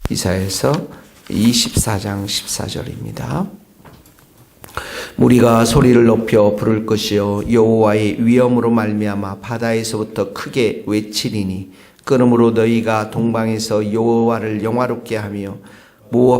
이사야서 24장 14절입니다. 무리가 소리를 높여 부를 것이요 여호와의 위엄으로 말미암아 바다에서부터 크게 외치리니 그러므로 너희가 동방에서 여호와를 영화롭게 하며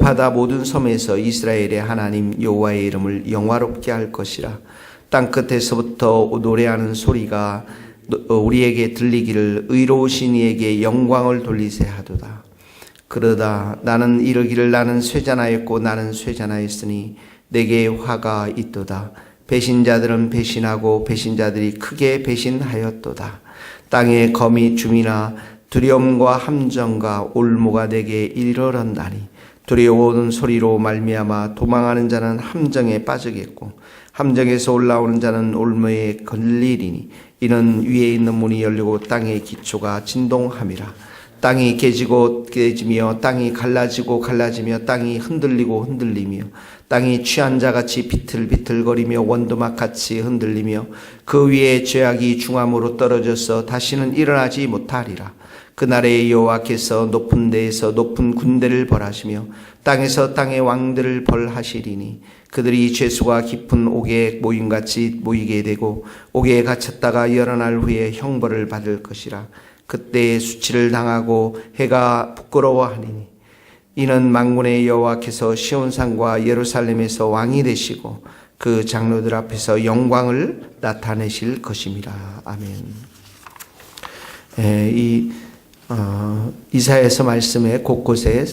바다 모든 섬에서 이스라엘의 하나님 여호와의 이름을 영화롭게 할 것이라. 땅 끝에서부터 노래하는 소리가 우리에게 들리기를 의로우신 이에게 영광을 돌리세 하도다. 그러다 나는 이르기를 나는 쇠잔하였고 나는 쇠잔하였으니 내게 화가 있도다. 배신자들은 배신하고 배신자들이 크게 배신하였도다. 땅에 검이 줌이나 두려움과 함정과 올무가 내게 이르렀나니 두려워오는 소리로 말미암아 도망하는 자는 함정에 빠지겠고 함정에서 올라오는 자는 올무에 걸리리니 이는 위에 있는 문이 열리고 땅의 기초가 진동함이라. 땅이 깨지고 깨지며 땅이 갈라지고 갈라지며 땅이 흔들리고 흔들리며 땅이 취한 자같이 비틀비틀거리며 원두막같이 흔들리며 그 위에 죄악이 중함으로 떨어져서 다시는 일어나지 못하리라. 그날에 여호와께서 높은 데에서 높은 군대를 벌하시며 땅에서 땅의 왕들을 벌하시리니 그들이 죄수가 깊은 옥에 모임같이 모이게 되고 옥에 갇혔다가 여러 날 후에 형벌을 받을 것이라. 그때 수치를 당하고 해가 부끄러워하리니 이는 만군의 여호와께서 시온산과 예루살렘에서 왕이 되시고 그 장로들 앞에서 영광을 나타내실 것입니다. 아멘. 이사야서 말씀에 곳곳에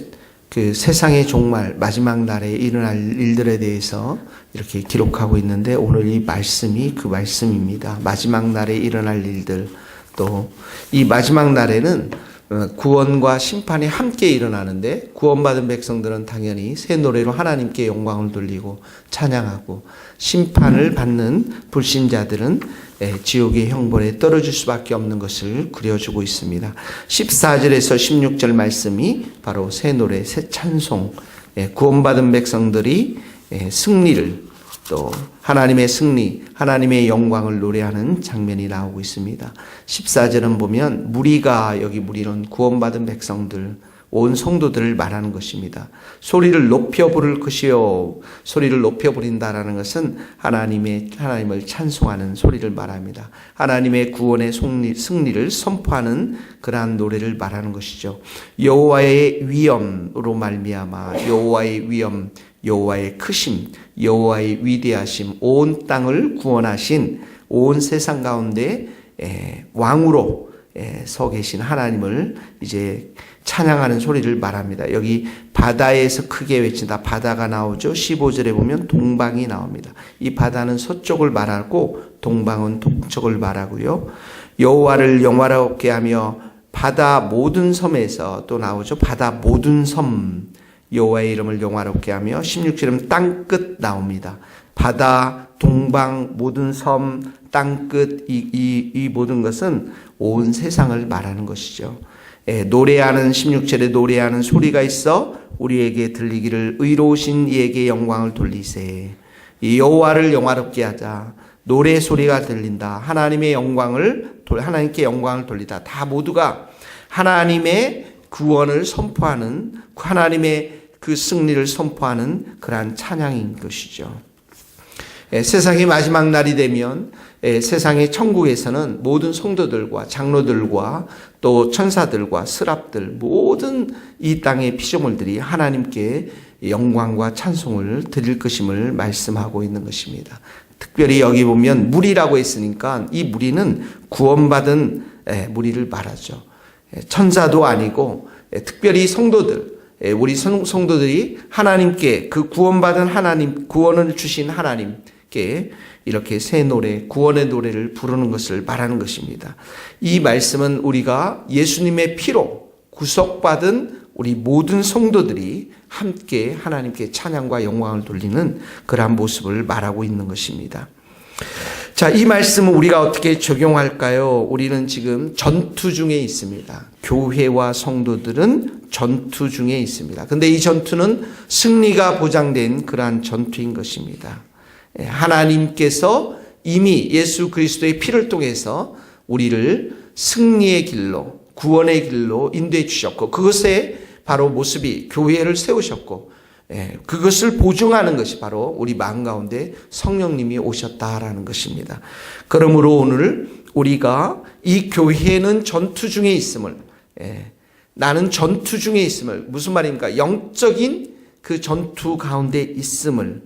그 세상의 종말 마지막 날에 일어날 일들에 대해서 이렇게 기록하고 있는데 오늘 이 말씀이 그 말씀입니다. 마지막 날에 일어날 일들, 또 이 마지막 날에는 구원과 심판이 함께 일어나는데 구원받은 백성들은 당연히 새 노래로 하나님께 영광을 돌리고 찬양하고 심판을 받는 불신자들은 지옥의 형벌에 떨어질 수밖에 없는 것을 그려주고 있습니다. 14절에서 16절 말씀이 바로 새 노래, 새 찬송, 구원받은 백성들이 승리를 또 하나님의 승리, 하나님의 영광을 노래하는 장면이 나오고 있습니다. 14절은 보면 무리가, 여기 무리는 구원받은 백성들, 온 성도들을 말하는 것입니다. 소리를 높여 부를 것이요. 소리를 높여 부린다라는 것은 하나님을 찬송하는 소리를 말합니다. 하나님의 구원의 승리를 선포하는 그러한 노래를 말하는 것이죠. 여호와의 위엄으로 말미암아 여호와의 위엄, 여호와의 크심, 여호와의 위대하심, 온 땅을 구원하신 온 세상 가운데 왕으로 서 계신 하나님을 이제 찬양하는 소리를 말합니다. 여기 바다에서 크게 외친다. 바다가 나오죠. 15절에 보면 동방이 나옵니다. 이 바다는 서쪽을 말하고 동방은 동쪽을 말하고요. 여호와를 영화롭게 하며 바다 모든 섬에서 또 나오죠. 바다 모든 섬 여호와의 이름을 영화롭게 하며 16절은 땅끝 나옵니다. 바다, 동방, 모든 섬, 땅끝 이 모든 것은 온 세상을 말하는 것이죠. 노래하는 16절에 노래하는 소리가 있어 우리에게 들리기를 의로우신 이에게 영광을 돌리세. 이 여호와를 영화롭게 하자. 노래 소리가 들린다. 하나님께 영광을 돌리다. 다 모두가 하나님의 구원을 선포하는, 하나님의 그 승리를 선포하는 그러한 찬양인 것이죠. 세상의 마지막 날이 되면 세상의 천국에서는 모든 성도들과 장로들과 또 천사들과 스랍들 모든 이 땅의 피조물들이 하나님께 영광과 찬송을 드릴 것임을 말씀하고 있는 것입니다. 특별히 여기 보면 무리라고 했으니까 이 무리는 구원받은 무리를 말하죠. 천사도 아니고 특별히 성도들, 우리 성도들이 하나님께 그 구원받은 하나님, 구원을 주신 하나님께 이렇게 새 노래, 구원의 노래를 부르는 것을 말하는 것입니다. 이 말씀은 우리가 예수님의 피로 구속받은 우리 모든 성도들이 함께 하나님께 찬양과 영광을 돌리는 그러한 모습을 말하고 있는 것입니다. 자, 이 말씀은 우리가 어떻게 적용할까요? 우리는 지금 전투 중에 있습니다. 교회와 성도들은 전투 중에 있습니다. 근데 이 전투는 승리가 보장된 그러한 전투인 것입니다. 하나님께서 이미 예수 그리스도의 피를 통해서 우리를 승리의 길로, 구원의 길로 인도해 주셨고 그것에 바로 모습이 교회를 세우셨고, 그것을 보증하는 것이 바로 우리 마음 가운데 성령님이 오셨다라는 것입니다. 그러므로 오늘 우리가 이 교회는 전투 중에 있음을, 나는 전투 중에 있음을, 무슨 말입니까? 영적인 그 전투 가운데 있음을,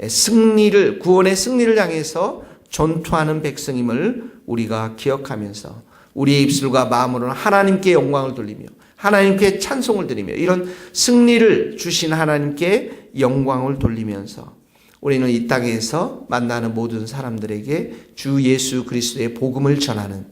승리를, 구원의 승리를 향해서 전투하는 백성임을 우리가 기억하면서 우리의 입술과 마음으로는 하나님께 영광을 돌리며 하나님께 찬송을 드리며 이런 승리를 주신 하나님께 영광을 돌리면서 우리는 이 땅에서 만나는 모든 사람들에게 주 예수 그리스도의 복음을 전하는,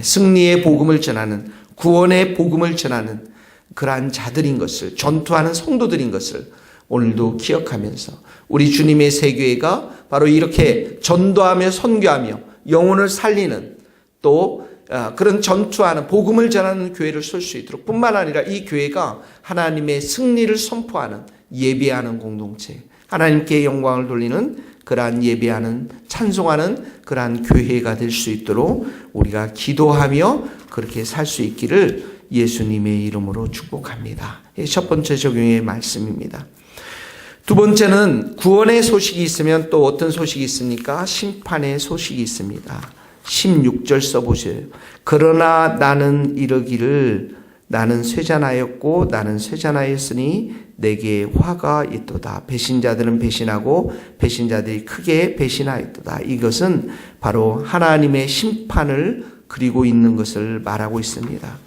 승리의 복음을 전하는, 구원의 복음을 전하는 그러한 자들인 것을, 전투하는 성도들인 것을 오늘도 기억하면서 우리 주님의 세교회가 바로 이렇게 전도하며 선교하며 영혼을 살리는, 또 그런 전투하는, 복음을 전하는 교회를 설 수 있도록, 뿐만 아니라 이 교회가 하나님의 승리를 선포하는, 예배하는 공동체, 하나님께 영광을 돌리는 그러한 예배하는, 찬송하는 그러한 교회가 될 수 있도록 우리가 기도하며 그렇게 살 수 있기를 예수님의 이름으로 축복합니다. 첫 번째 적용의 말씀입니다. 두 번째는 구원의 소식이 있으면 또 어떤 소식이 있습니까? 심판의 소식이 있습니다. 16절 써보세요. 그러나 나는 이르기를 나는 쇠잔하였고 나는 쇠잔하였으니 내게 화가 있도다. 배신자들은 배신하고 배신자들이 크게 배신하였도다. 이것은 바로 하나님의 심판을 그리고 있는 것을 말하고 있습니다.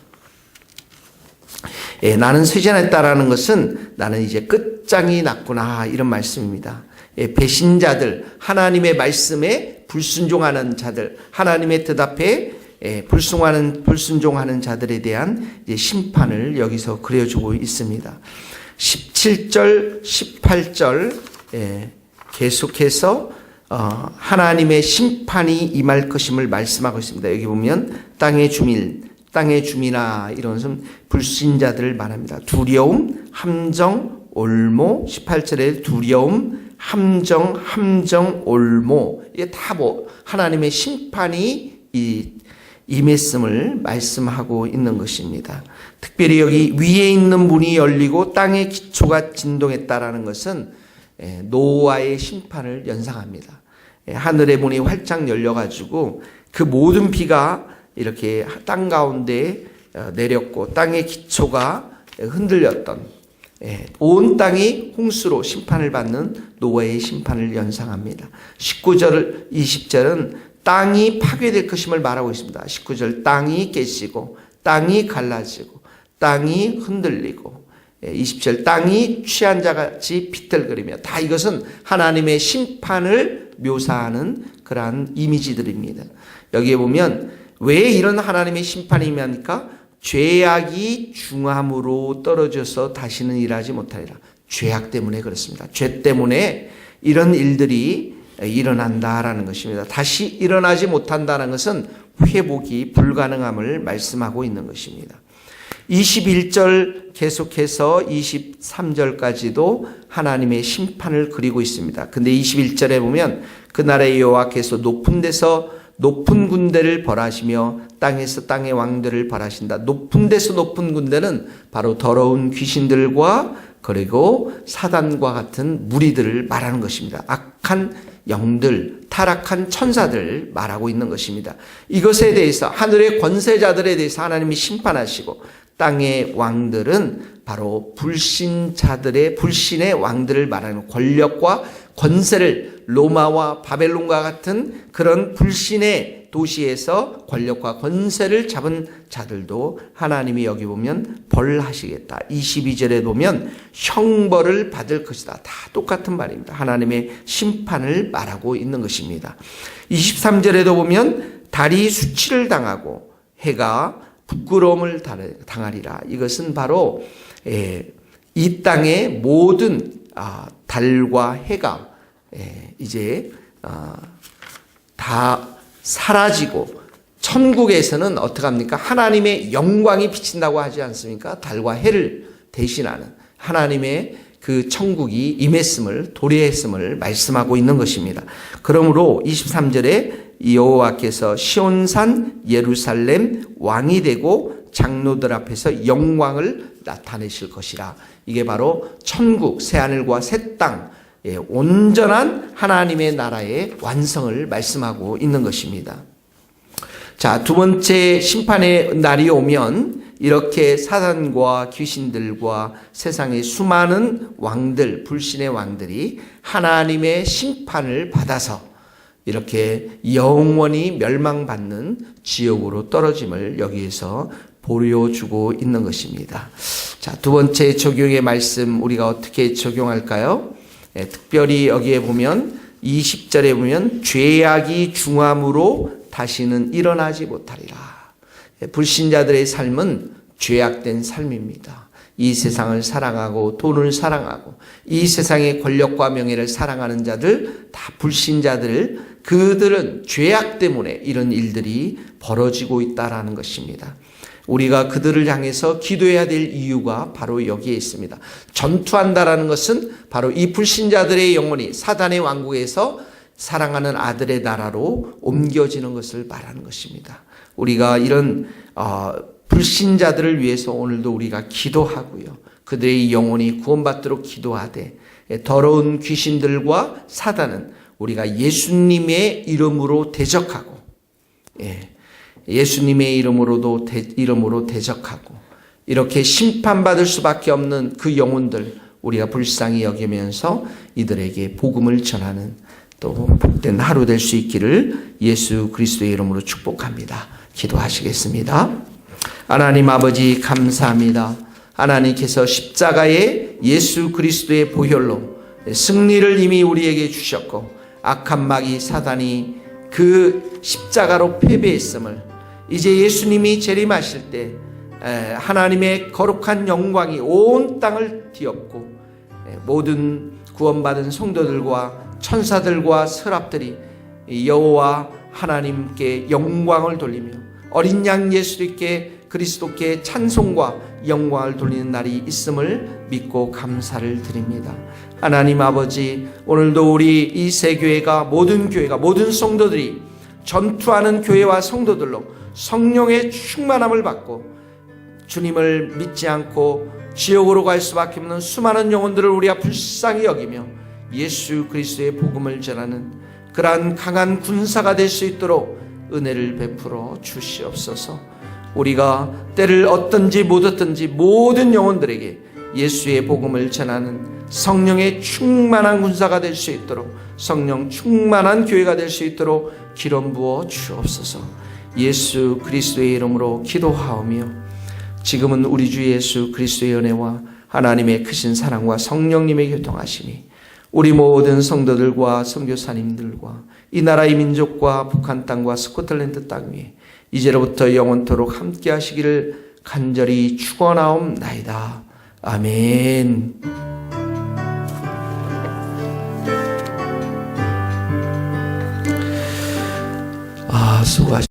나는 쇠잔했다라는 것은 나는 이제 끝장이 났구나, 이런 말씀입니다. 배신자들, 하나님의 말씀에 불순종하는 자들, 하나님의 뜻앞에 불순종하는 자들에 대한 심판을 여기서 그려주고 있습니다. 17절, 18절 계속해서 하나님의 심판이 임할 것임을 말씀하고 있습니다. 여기 보면 땅의 주민아, 이런 것은 불신자들을 말합니다. 두려움, 함정, 올모. 18절에 두려움, 함정, 올모. 이게 다 하나님의 심판이 임했음을 말씀하고 있는 것입니다. 특별히 여기 위에 있는 문이 열리고 땅의 기초가 진동했다라는 것은 노아의 심판을 연상합니다. 하늘의 문이 활짝 열려가지고 그 모든 비가 이렇게 땅 가운데 내렸고 땅의 기초가 흔들렸던, 온 땅이 홍수로 심판을 받는 노아의 심판을 연상합니다. 19절, 20절은 땅이 파괴될 것임을 말하고 있습니다. 19절, 땅이 깨지고 땅이 갈라지고 땅이 흔들리고, 20절, 땅이 취한 자같이 비틀거리며, 다 이것은 하나님의 심판을 묘사하는 그러한 이미지들입니다. 여기에 보면 왜 이런 하나님의 심판이 임합니까? 죄악이 중함으로 떨어져서 다시는 일하지 못하리라. 죄악 때문에 그렇습니다. 죄 때문에 이런 일들이 일어난다라는 것입니다. 다시 일어나지 못한다는 것은 회복이 불가능함을 말씀하고 있는 것입니다. 21절 계속해서 23절까지도 하나님의 심판을 그리고 있습니다. 근데 21절에 보면 그날의 여호와께서 높은 데서 높은 군대를 벌하시며 땅에서 땅의 왕들을 벌하신다. 높은 데서 높은 군대는 바로 더러운 귀신들과 그리고 사단과 같은 무리들을 말하는 것입니다. 악한 영들, 타락한 천사들을 말하고 있는 것입니다. 이것에 대해서 하늘의 권세자들에 대해서 하나님이 심판하시고, 땅의 왕들은 바로 불신자들의, 불신의 왕들을 말하는 권력과 권세를, 로마와 바벨론과 같은 그런 불신의 도시에서 권력과 권세를 잡은 자들도 하나님이 여기 보면 벌하시겠다. 22절에 보면 형벌을 받을 것이다. 다 똑같은 말입니다. 하나님의 심판을 말하고 있는 것입니다. 23절에도 보면 달이 수치를 당하고 해가 부끄러움을 당하리라. 이것은 바로 이 땅의 모든 달과 해가 이제 다 사라지고, 천국에서는 어떻게 합니까? 하나님의 영광이 비친다고 하지 않습니까? 달과 해를 대신하는 하나님의 그 천국이 임했음을, 도래했음을 말씀하고 있는 것입니다. 그러므로 23절에 여호와께서 시온산 예루살렘 왕이 되고 장로들 앞에서 영광을 나타내실 것이라. 이게 바로 천국, 새하늘과 새 땅, 온전한 하나님의 나라의 완성을 말씀하고 있는 것입니다. 자, 두 번째 심판의 날이 오면 이렇게 사단과 귀신들과 세상의 수많은 왕들, 불신의 왕들이 하나님의 심판을 받아서 이렇게 영원히 멸망받는 지옥으로 떨어짐을 여기에서 보여주고 있는 것입니다. 자, 두 번째 적용의 말씀 우리가 어떻게 적용할까요? 특별히 여기에 보면 20절에 보면 죄악이 중함으로 다시는 일어나지 못하리라. 불신자들의 삶은 죄악된 삶입니다. 이 세상을 사랑하고 돈을 사랑하고 이 세상의 권력과 명예를 사랑하는 자들, 다 불신자들, 그들은 죄악 때문에 이런 일들이 벌어지고 있다라는 것입니다. 우리가 그들을 향해서 기도해야 될 이유가 바로 여기에 있습니다. 전투한다라는 것은 바로 이 불신자들의 영혼이 사단의 왕국에서 사랑하는 아들의 나라로 옮겨지는 것을 말하는 것입니다. 우리가 이런 불신자들을 위해서 오늘도 우리가 기도하고요. 그들의 영혼이 구원받도록 기도하되, 더러운 귀신들과 사단은 우리가 예수님의 이름으로 대적하고, 예수님의 이름으로 대적하고, 이렇게 심판받을 수밖에 없는 그 영혼들 우리가 불쌍히 여기면서 이들에게 복음을 전하는 또 복된 하루 될 수 있기를 예수 그리스도의 이름으로 축복합니다. 기도하시겠습니다. 하나님 아버지 감사합니다. 하나님께서 십자가의 예수 그리스도의 보혈로 승리를 이미 우리에게 주셨고, 악한 마귀 사단이 그 십자가로 패배했음을, 이제 예수님이 재림하실 때 하나님의 거룩한 영광이 온 땅을 뒤엎고 모든 구원받은 성도들과 천사들과 서랍들이 여호와 하나님께 영광을 돌리며 어린 양 예수님께 그리스도께 찬송과 영광을 돌리는 날이 있음을 믿고 감사를 드립니다. 하나님 아버지, 오늘도 우리 이 새교회가, 모든 교회가, 모든 성도들이 전투하는 교회와 성도들로 성령의 충만함을 받고 주님을 믿지 않고 지옥으로 갈 수밖에 없는 수많은 영혼들을 우리가 불쌍히 여기며 예수 그리스도의 복음을 전하는 그러한 강한 군사가 될 수 있도록 은혜를 베풀어 주시옵소서. 우리가 때를 얻든지 못 얻든지 모든 영혼들에게 예수의 복음을 전하는 성령의 충만한 군사가 될 수 있도록, 성령 충만한 교회가 될 수 있도록 기름 부어 주옵소서. 예수 그리스도의 이름으로 기도하오며, 지금은 우리 주 예수 그리스도의 은혜와 하나님의 크신 사랑과 성령님의 교통하심이 우리 모든 성도들과 선교사님들과 이 나라의 민족과 북한 땅과 스코틀랜드 땅 위에 이제로부터 영원토록 함께 하시기를 간절히 축원하옵나이다. 아멘. 수고하셨습니다.